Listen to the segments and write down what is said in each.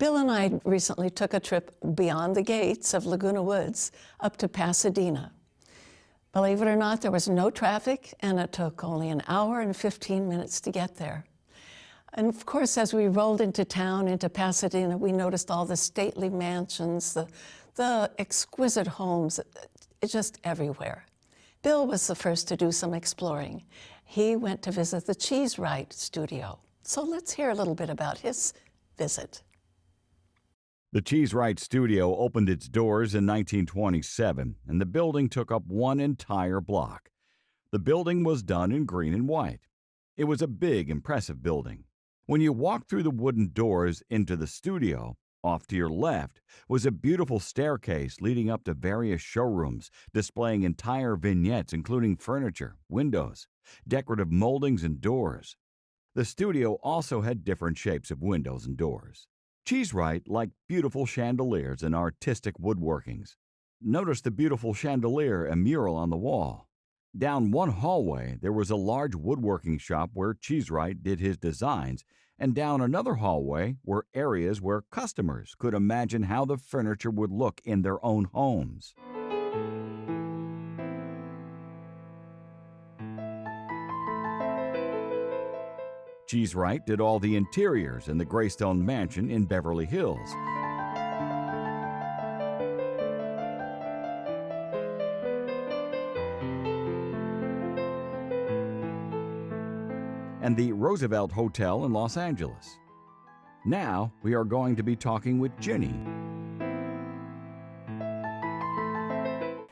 Bill and I recently took a trip beyond the gates of Laguna Woods up to Pasadena. Believe it or not, there was no traffic, and it took only an hour and 15 minutes to get there. And of course, as we rolled into town, into Pasadena, we noticed all the stately mansions, the exquisite homes, just everywhere. Bill was the first to do some exploring. He went to visit the Cheese Wright studio. So let's hear a little bit about his visit. The Cheese Wright studio opened its doors in 1927, and the building took up one entire block. The building was done in green and white. It was a big, impressive building. When you walked through the wooden doors into the studio, off to your left was a beautiful staircase leading up to various showrooms, displaying entire vignettes including furniture, windows, decorative moldings, and doors. The studio also had different shapes of windows and doors. Cheese Wright liked beautiful chandeliers and artistic woodworkings. Notice the beautiful chandelier and mural on the wall. Down one hallway, there was a large woodworking shop where Cheese Wright did his designs, and down another hallway were areas where customers could imagine how the furniture would look in their own homes. Cheese Wright did all the interiors in the Greystone Mansion in Beverly Hills. And the Roosevelt Hotel in Los Angeles. Now we are going to be talking with Ginny.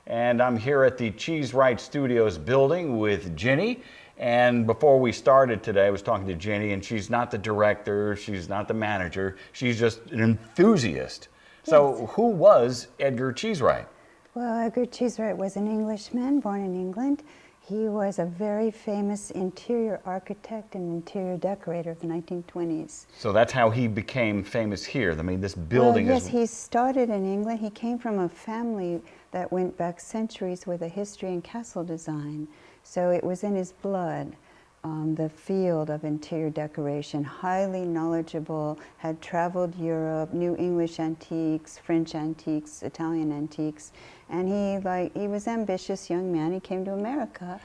And I'm here at the Cheese Wright Studios building with Ginny. And before we started today, I was talking to Ginny, and she's not the director, she's not the manager, she's just an enthusiast. Yes. So who was Edgar Cheese Wright? Well, Edgar Cheese Wright was an Englishman born in England. He was a very famous interior architect and interior decorator of the 1920s. So that's how he became famous here. I mean, this building yes, he started in England. He came from a family that went back centuries with a history in castle design. So it was in his blood, the field of interior decoration, highly knowledgeable, had traveled Europe, knew English antiques, French antiques, Italian antiques, and he was an ambitious young man. He came to America,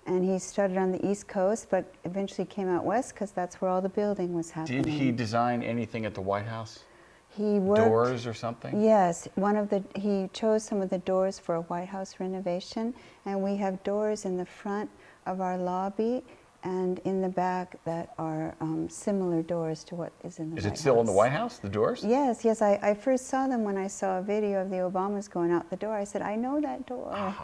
and he started on the East Coast, but eventually came out west because that's where all the building was happening. Did he design anything at the White House? He worked, doors or something? Yes, he chose some of the doors for a White House renovation, and we have doors in the front of our lobby and in the back that are similar doors to what is in the White House. Is it still in the White House, the doors? Yes, yes. I first saw them when I saw a video of the Obamas going out the door. I said, I know that door. Wow.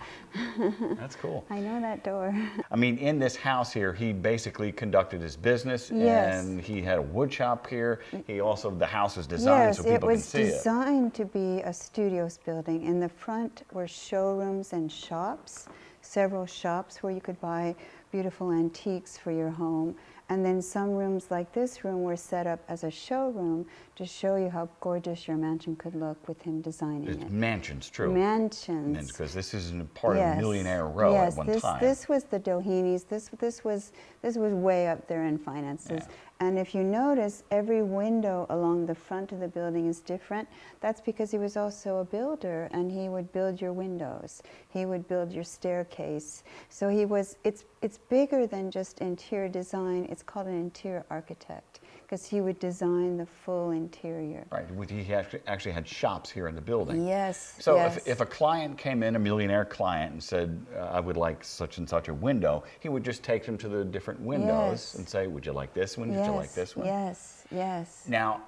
That's cool. I know that door. I mean, in this house here, he basically conducted his business, yes. And he had a wood shop here. He also, the house was designed so people can see it. Yes, it was designed to be a studios building. In the front were showrooms and shops, several shops where you could buy beautiful antiques for your home. And then some rooms like this room were set up as a showroom to show you how gorgeous your mansion could look with him designing it. Mansions, true. Mansions. Because this isn't part of Millionaire Row at one time. This was the Doheny's. This was way up there in finances. Yeah. And if you notice, every window along the front of the building is different. That's because he was also a builder, and he would build your windows. He would build your staircase. So it's bigger than just interior design. It's called an interior architect, because he would design the full interior. Right, he actually had shops here in the building. Yes. So yes. If a client came in, a millionaire client, and said, I would like such and such a window, he would just take them to the different windows and say, would you like this one? Would you like this one? Yes, yes. Now,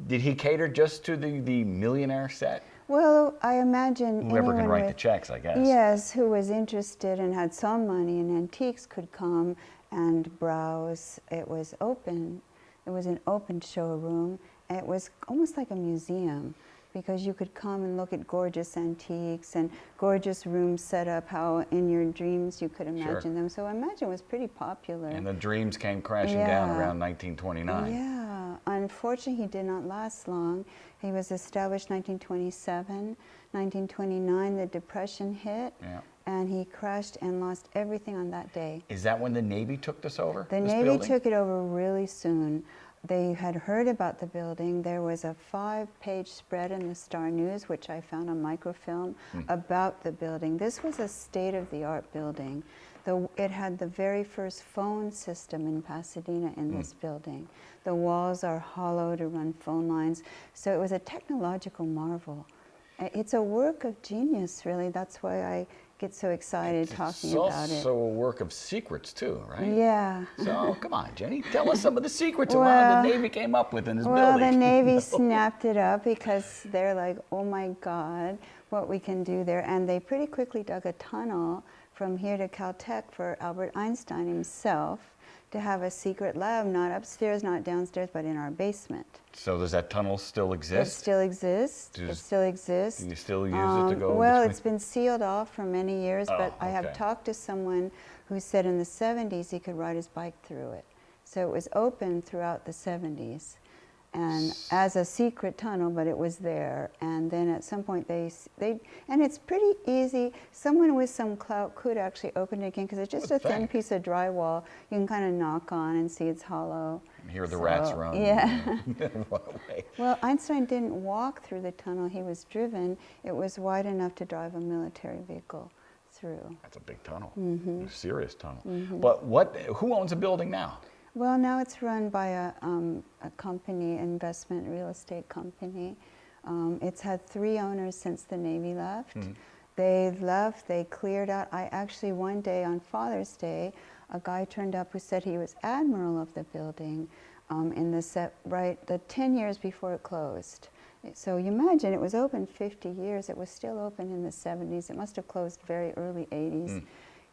did he cater just to the millionaire set? Well, I imagine whoever can write the checks, I guess. Yes, who was interested and had some money in antiques could come and browse. It was open. It was an open showroom. It was almost like a museum, because you could come and look at gorgeous antiques and gorgeous rooms set up how in your dreams you could imagine them. So I imagine it was pretty popular. And the dreams came crashing down around 1929. Yeah. Unfortunately, he did not last long. He was established 1927. 1929, the Depression hit. Yeah. And he crashed and lost everything on that day. Is that when the Navy took this over? The Navy took it over really soon. they had heard about the building. There was a 5-page spread in the Star News, which I found on microfilm, about the building. This was a state-of-the-art building. It had the very first phone system in Pasadena in this building. The walls are hollow to run phone lines. So it was a technological marvel. It's a work of genius, really. That's why I get so excited talking about it. It's also a work of secrets too, right? Yeah. So come on, Jenny, tell us some of the secrets of what the Navy came up with in this Well, building. the Navy snapped it up because they're like, oh my God, what we can do there. And they pretty quickly dug a tunnel from here to Caltech for Albert Einstein himself to have a secret lab, not upstairs, not downstairs, but in our basement. So does that tunnel still exist? It still exists. It still exists. Do you still use it to go Well, between? it's been sealed off for many years, but I have talked to someone who said in the 70s he could ride his bike through it. So it was open throughout the 70s. And as a secret tunnel, but it was there. And then at some point and it's pretty easy. Someone with some clout could actually open it again because it's just a thin piece of drywall. You can kind of knock on and see it's hollow. And hear the rats run. Yeah. Run away. Well, Einstein didn't walk through the tunnel. He was driven. It was wide enough to drive a military vehicle through. That's a big tunnel. A serious tunnel. But who owns the building now? Well, now it's run by a company, investment real estate company. It's had 3 owners since the Navy left. They left, they cleared out. I actually, one day on Father's Day, a guy turned up who said he was admiral of the building in the 10 years before it closed. So you imagine it was open 50 years. It was still open in the 70s. It must have closed very early 80s.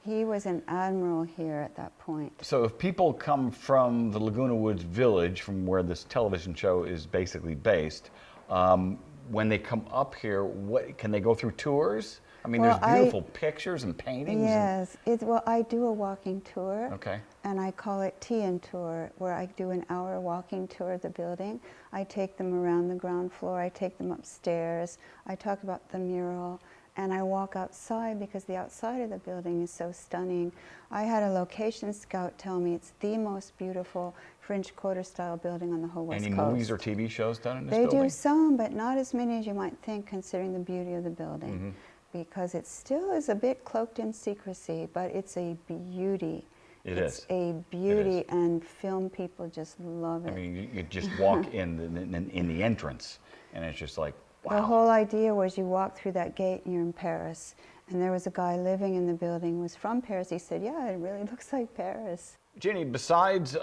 He was an admiral here at that point. So if people come from the Laguna Woods Village, from where this television show is basically based, when they come up here, can they go through tours? I mean, there's beautiful pictures and paintings. Yes. Well, I do a walking tour. Okay. And I call it Tea-In Tour, where I do an hour walking tour of the building. I take them around the ground floor. I take them upstairs. I talk about the mural. And I walk outside because the outside of the building is so stunning. I had a location scout tell me it's the most beautiful French Quarter style building on the whole West Coast. Any movies or TV shows done in this building? building? They do some, but not as many as you might think considering the beauty of the building. Because it still is a bit cloaked in secrecy, but it's a beauty. It's a beauty, and film people just love it. I mean, you just walk in the entrance, and it's just like, wow. The whole idea was you walk through that gate and you're in Paris. And there was a guy living in the building, was from Paris. He said, yeah, it really looks like Paris. Ginny, besides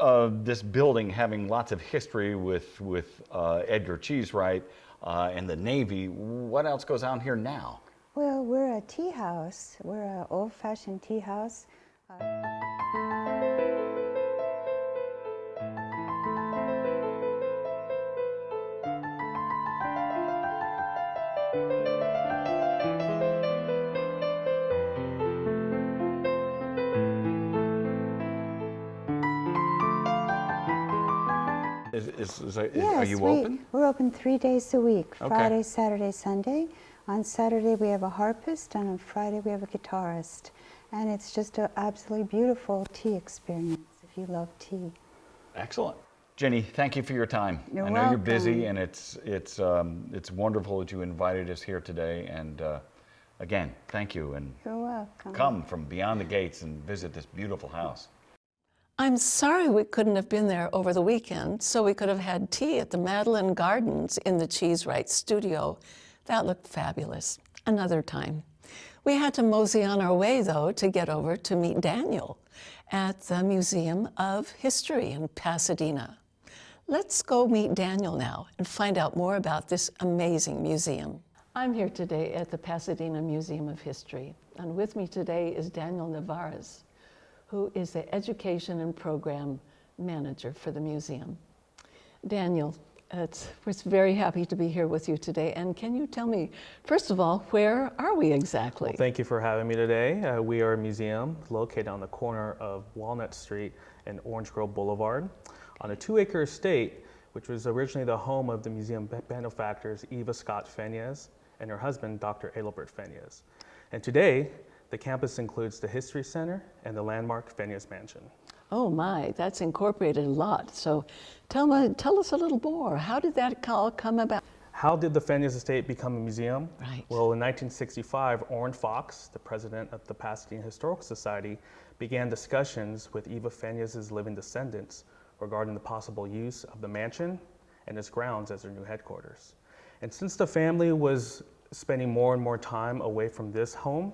this building having lots of history with Edgar Cheesewright and the Navy, what else goes on here now? Well, we're a tea house. We're an old-fashioned tea house. Are you open? We're open 3 days a week, Friday, Saturday, Sunday. On Saturday we have a harpist, and on Friday we have a guitarist. And it's just an absolutely beautiful tea experience if you love tea. Excellent. Jenny, thank you for your time. You're I know you're busy, welcome. and it's wonderful that you invited us here today. And again, thank you. And You're welcome. come from beyond the gates and visit this beautiful house. I'm sorry we couldn't have been there over the weekend, so we could have had tea at the Madeline Gardens in the Cheesewright studio. That looked fabulous. Another time. We had to mosey on our way, though, to get over to meet Daniel at the Museum of History in Pasadena. Let's go meet Daniel now and find out more about this amazing museum. I'm here today at the Pasadena Museum of History, and with me today is Daniel Navarez, who is the Education and Program Manager for the museum. Daniel, we're very happy to be here with you today. And can you tell me, first of all, where are we exactly? Well, thank you for having me today. We are a museum located on the corner of Walnut Street and Orange Grove Boulevard on a 2-acre estate, which was originally the home of the museum benefactors Eva Scott Fenez and her husband, Dr. Adelbert Fenez. And today, the campus includes the History Center and the landmark Felixs Mansion. Oh my, that's incorporated a lot. So tell us a little more. How did that all come about? How did the Fenias estate become a museum? Right. Well, in 1965, Orrin Fox, the president of the Pasadena Historical Society, began discussions with Eva Fenias' living descendants regarding the possible use of the mansion and its grounds as their new headquarters. And since the family was spending more and more time away from this home,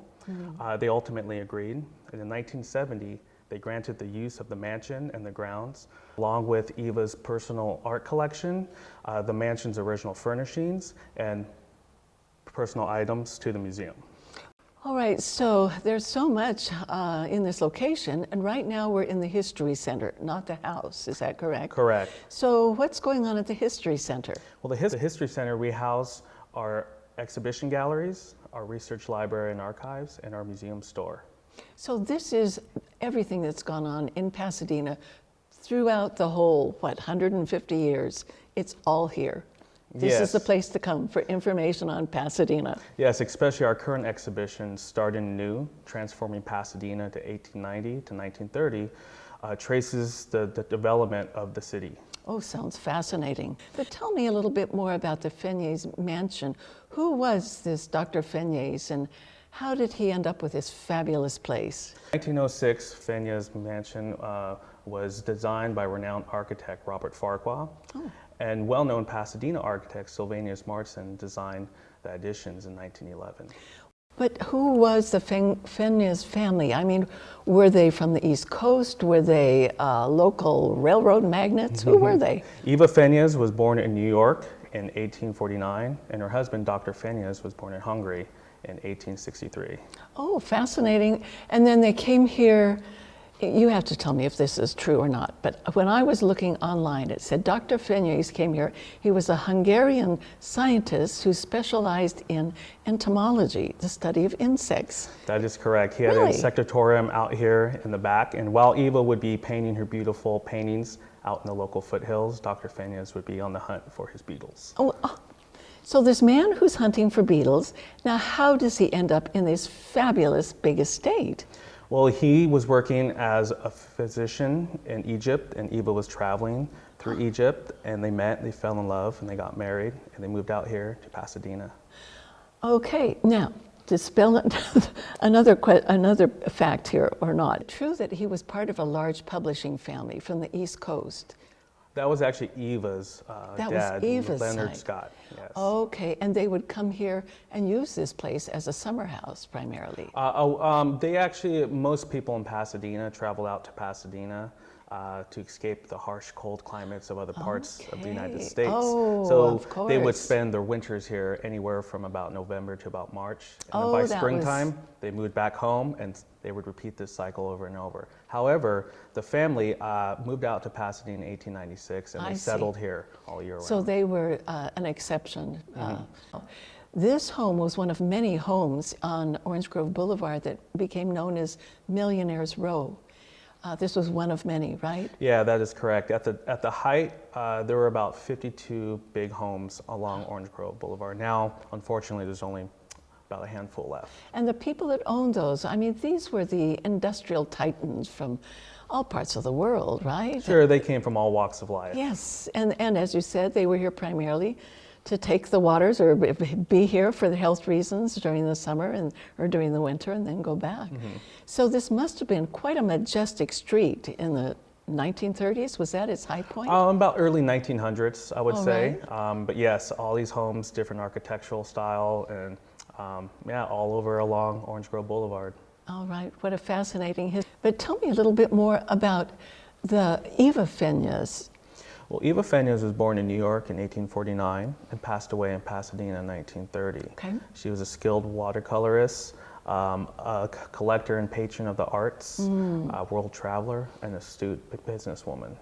they ultimately agreed. And in 1970, they granted the use of the mansion and the grounds, along with Eva's personal art collection, the mansion's original furnishings, and personal items to the museum. All right, so there's so much in this location, and right now we're in the History Center, not the house. Is that correct? Correct. So what's going on at the History Center? Well, the History Center, we house our exhibition galleries, our research library and archives, and our museum store. So this is everything that's gone on in Pasadena throughout the whole, 150 years. It's all here. This is the place to come for information on Pasadena. Yes, especially our current exhibition, Starting New, Transforming Pasadena to 1890 to 1930, traces the development of the city. Oh, sounds fascinating. But tell me a little bit more about the Fenias Mansion. Who was this Dr. Fenias, and how did he end up with this fabulous place? 1906, Fenias Mansion was designed by renowned architect Robert Farquhar, and well-known Pasadena architect Sylvanus Martin designed the additions in 1911. But who was the Fenias family? I mean, were they from the East Coast? Were they local railroad magnates? Who were they? Eva Fenias was born in New York in 1849, and her husband, Dr. Fenias, was born in Hungary in 1863. Oh, fascinating. And then they came here. You have to tell me if this is true or not, but when I was looking online, it said Dr. Fenias came here. He was a Hungarian scientist who specialized in entomology, the study of insects. That is correct. He had an insectatorium out here in the back, and while Eva would be painting her beautiful paintings out in the local foothills, Dr. Fenias would be on the hunt for his beetles. So this man who's hunting for beetles, now how does he end up in this fabulous big estate? Well, he was working as a physician in Egypt, and Eva was traveling through Egypt, and they met, they fell in love, and they got married, and they moved out here to Pasadena. Okay, now, to spell another fact here or not, true that he was part of a large publishing family from the East Coast. That was actually Eva's dad, Leonard side. Scott. Yes. Okay, and they would come here and use this place as a summer house primarily. They actually, most people in Pasadena travel out to Pasadena to escape the harsh, cold climates of other parts of the United States. Oh, so of course. they would spend their winters here anywhere from about November to about March. And then by springtime, they moved back home, and they would repeat this cycle over and over. However, the family moved out to Pasadena in 1896, and they settled here all year round. So they were an exception. This home was one of many homes on Orange Grove Boulevard that became known as Millionaire's Row. This was one of many, right? Yeah, that is correct. At the height, there were about 52 big homes along Orange Grove Boulevard. Now, unfortunately, there's only about a handful left. And the people that owned those, I mean, these were the industrial titans from all parts of the world, right? Sure, they came from all walks of life. Yes, and as you said, they were here primarily to take the waters or be here for the health reasons during the summer or during the winter and then go back. So this must have been quite a majestic street in the 1930s. Was that its high point? About early 1900s, I would say. Right. But yes, all these homes, different architectural style, and all over along Orange Grove Boulevard. All right, what a fascinating history. But tell me a little bit more about the Eva Fenias. Well, Eva Fenias was born in New York in 1849 and passed away in Pasadena in 1930. Okay. She was a skilled watercolorist, a collector and patron of the arts, a world traveler, and astute businesswoman.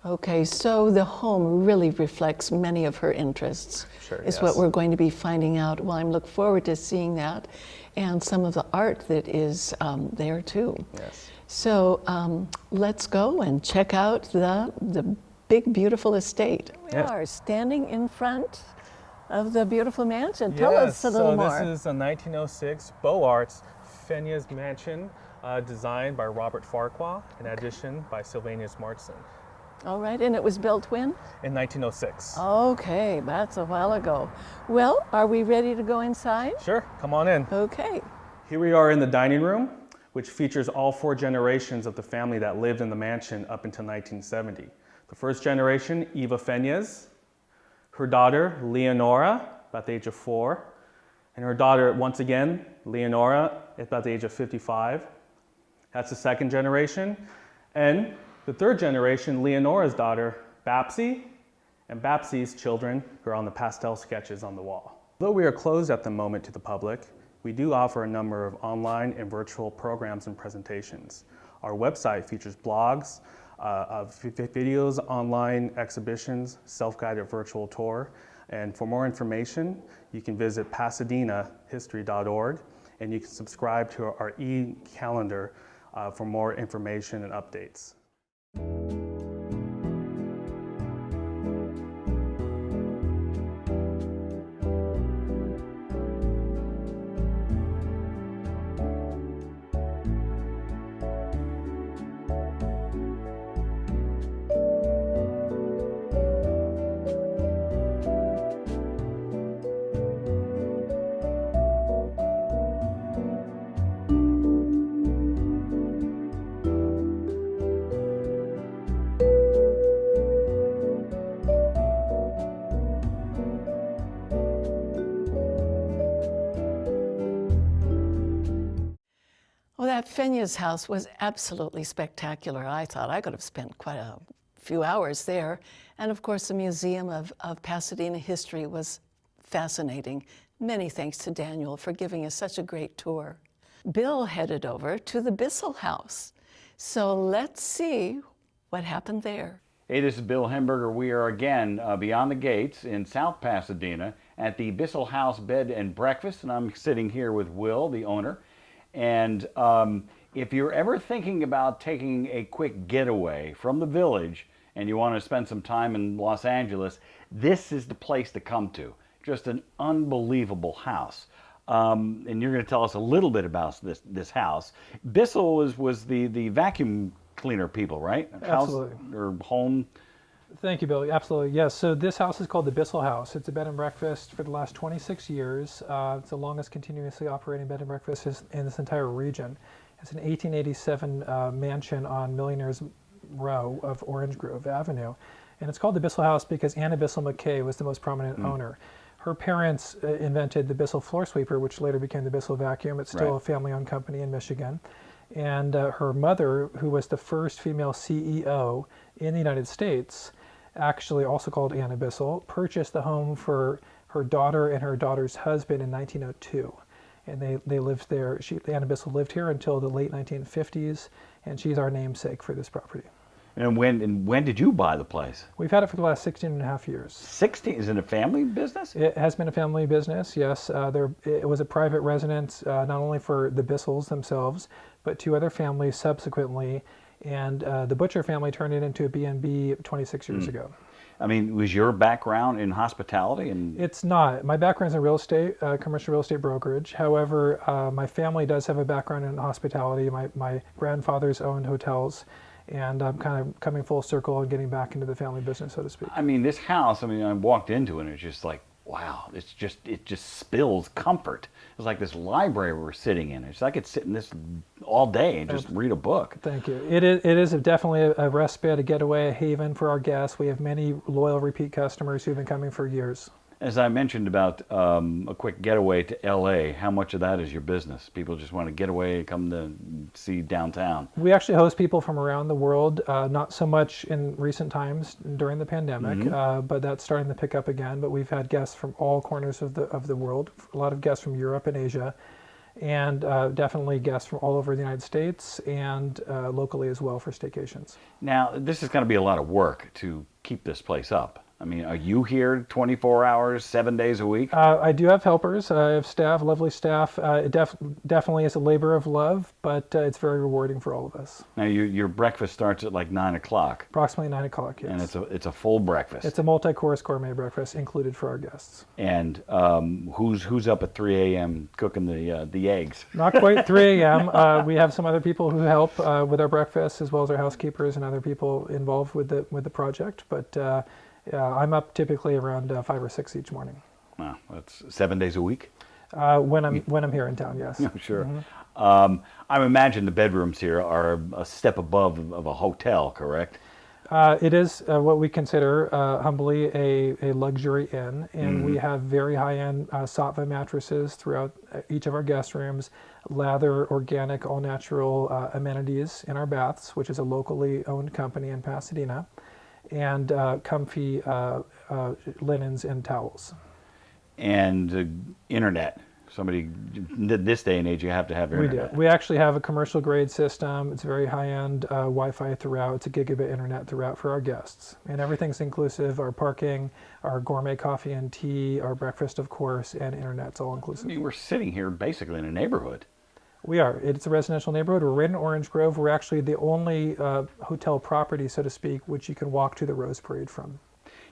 Okay, so the home really reflects many of her interests. Sure, is what we're going to be finding out. Well, I look forward to seeing that and some of the art that is there too. Yes. So let's go and check out the big, beautiful estate. We are standing in front of the beautiful mansion. Tell us a little more. So this is a 1906 Beaux Arts Fenias Mansion. Designed by Robert Farquhar, in addition by Sylvanus Martson All right, and it was built when? in 1906. Okay, that's a while ago. Well, are we ready to go inside? Sure, come on in. Okay. Here we are in the dining room, which features all 4 generations of the family that lived in the mansion up until 1970. The first generation, Eva Fenyes, her daughter, Leonora, about the age of 4, and her daughter, once again, Leonora, at about the age of 55. That's the second generation. And the third generation, Leonora's daughter, Babsy, and Babsy's children, who are on the pastel sketches on the wall. Though we are closed at the moment to the public, we do offer a number of online and virtual programs and presentations. Our website features blogs, videos, online exhibitions, self-guided virtual tour. And for more information, you can visit pasadenahistory.org, and you can subscribe to our e-calendar for more information and updates. Well, that Fenyes house was absolutely spectacular. I thought I could have spent quite a few hours there. And of course, the Museum of Pasadena History was fascinating. Many thanks to Daniel for giving us such a great tour. Bill headed over to the Bissell House. So let's see what happened there. Hey, this is Bill Hemberger. We are again beyond the gates in South Pasadena at the Bissell House Bed and Breakfast, and I'm sitting here with Will, the owner. And if you're ever thinking about taking a quick getaway from the village and you want to spend some time in Los Angeles, this is the place to come to. Just an unbelievable house. And you're going to tell us a little bit about this house. Bissell was the vacuum cleaner people, right? Absolutely. House or home. Thank you, Bill. Absolutely, yes. So this house is called the Bissell House. It's a bed and breakfast for the last 26 years. It's the longest continuously operating bed and breakfast in this entire region. It's an 1887 mansion on Millionaire's Row of Orange Grove Avenue. And it's called the Bissell House because Anna Bissell McKay was the most prominent owner. Her parents invented the Bissell floor sweeper, which later became the Bissell vacuum. It's still a family-owned company in Michigan. And her mother, who was the first female CEO in the United States, actually also called Anna Bissell, purchased the home for her daughter and her daughter's husband in 1902. And they lived there. Anna Bissell lived here until the late 1950s, and she's our namesake for this property. And when did you buy the place? We've had it for the last 16 and a half years. 16? Is it a family business? It has been a family business, yes. It was a private residence, not only for the Bissells themselves, but 2 other families subsequently. And the Butcher family turned it into a B&B 26 years ago. I mean, was your background in hospitality? It's not. My background's in real estate, commercial real estate brokerage. However, my family does have a background in hospitality. My grandfathers owned hotels, and I'm kind of coming full circle and getting back into the family business, so to speak. I mean, this house, I walked into it and it's just like, wow, it just spills comfort. It's like this library we're sitting in. It's like I could sit in this all day and just read a book. Thank you. It is definitely a respite, a getaway, a haven for our guests. We have many loyal repeat customers who've been coming for years. As I mentioned about a quick getaway to LA, how much of that is your business? People just want to get away and come to see downtown. We actually host people from around the world, not so much in recent times during the pandemic, but that's starting to pick up again. But we've had guests from all corners of the world, a lot of guests from Europe and Asia, and definitely guests from all over the United States and locally as well for staycations. Now, this is going to be a lot of work to keep this place up. I mean, are you here 24 hours, 7 days a week? I do have helpers. I have staff, lovely staff. It definitely is a labor of love, but it's very rewarding for all of us. Now, your breakfast starts at like 9 o'clock. Approximately 9 o'clock, yes. And it's a full breakfast. It's a multi-course gourmet breakfast included for our guests. And who's up at 3 a.m. cooking the eggs? Not quite 3 a.m. We have some other people who help with our breakfast, as well as our housekeepers and other people involved with the project. But I'm up typically around 5 or 6 each morning. Wow, that's 7 days a week? When I'm here in town, yes. No, sure. I imagine the bedrooms here are a step above of a hotel, correct? It is what we consider humbly a luxury inn, and we have very high-end Sattva mattresses throughout each of our guest rooms, lather, organic, all-natural amenities in our baths, which is a locally owned company in Pasadena, and comfy linens and towels. And internet. Somebody, this day and age, you have to have internet. We do. We actually have a commercial grade system. It's very high-end Wi-Fi throughout. It's a gigabit internet throughout for our guests. And everything's inclusive. Our parking, our gourmet coffee and tea, our breakfast, of course, and internet's all inclusive. I mean, we're sitting here basically in a neighborhood. We are. It's a residential neighborhood. We're right in Orange Grove. We're actually the only hotel property, so to speak, which you can walk to the Rose Parade from.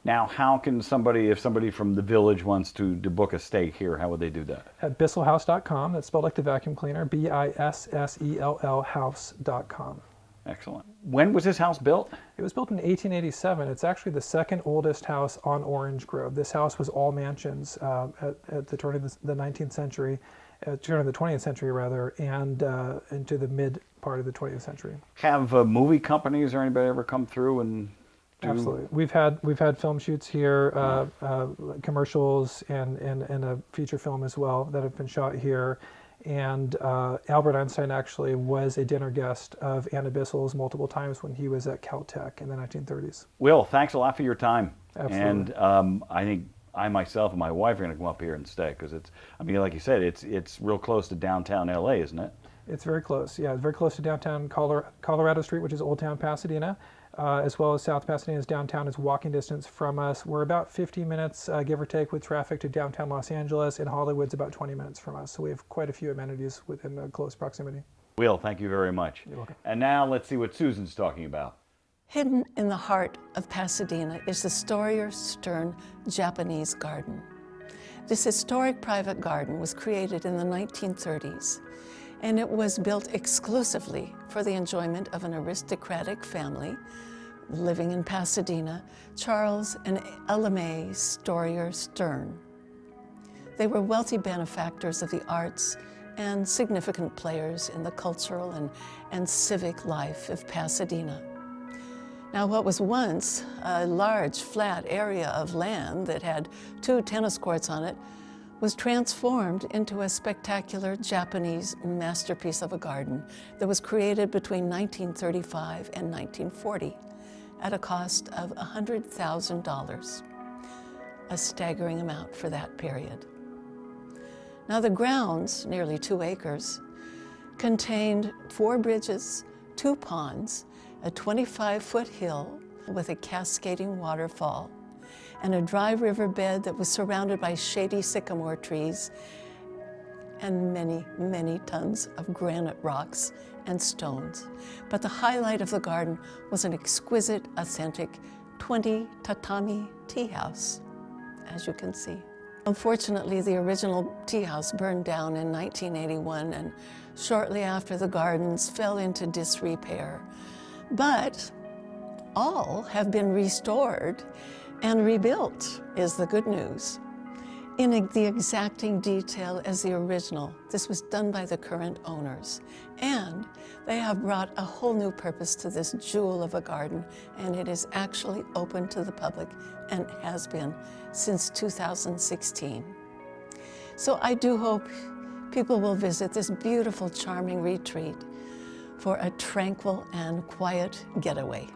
Now, how can if somebody from the village wants to book a stay here, how would they do that? At bissellhouse.com. That's spelled like the vacuum cleaner. BISSELL house.com. Excellent. When was this house built? It was built in 1887. It's actually the second oldest house on Orange Grove. This house was all mansions at the turn of the 19th century, turn of the 20th century rather, and into the mid part of the 20th century. Have movie companies or anybody ever come through and Absolutely. We've had film shoots here, commercials, and a feature film as well that have been shot here. And Albert Einstein actually was a dinner guest of Anna Bissell's multiple times when he was at Caltech in the 1930s. Will, thanks a lot for your time. Absolutely. And I think I myself and my wife are going to come up here and stay because like you said, it's real close to downtown LA, isn't it? It's very close. Yeah, very close to downtown Colorado Street, which is Old Town Pasadena. As well as South Pasadena's downtown is walking distance from us. We're about 50 minutes, give or take, with traffic to downtown Los Angeles, and Hollywood's about 20 minutes from us. So we have quite a few amenities within close proximity. Will, thank you very much. You're welcome. And now let's see what Susan's talking about. Hidden in the heart of Pasadena is the Stern Japanese Garden. This historic private garden was created in the 1930s, and it was built exclusively for the enjoyment of an aristocratic family living in Pasadena, Charles and Ella Mae Stern. They were wealthy benefactors of the arts and significant players in the cultural and civic life of Pasadena. Now, what was once a large, flat area of land that had 2 tennis courts on it was transformed into a spectacular Japanese masterpiece of a garden that was created between 1935 and 1940 at a cost of $100,000, a staggering amount for that period. Now, the grounds, nearly 2 acres, contained 4 bridges, 2 ponds, a 25-foot hill with a cascading waterfall, and a dry riverbed that was surrounded by shady sycamore trees and many, many tons of granite rocks and stones. But the highlight of the garden was an exquisite, authentic 20 tatami tea house, as you can see. Unfortunately, the original tea house burned down in 1981, and shortly after the gardens fell into disrepair. But all have been restored and rebuilt, is the good news, in the exacting detail as the original. This was done by the current owners. And they have brought a whole new purpose to this jewel of a garden, and it is actually open to the public and has been since 2016. So I do hope people will visit this beautiful, charming retreat for a tranquil and quiet getaway.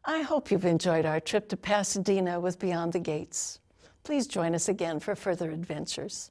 I hope you've enjoyed our trip to Pasadena with Beyond the Gates. Please join us again for further adventures.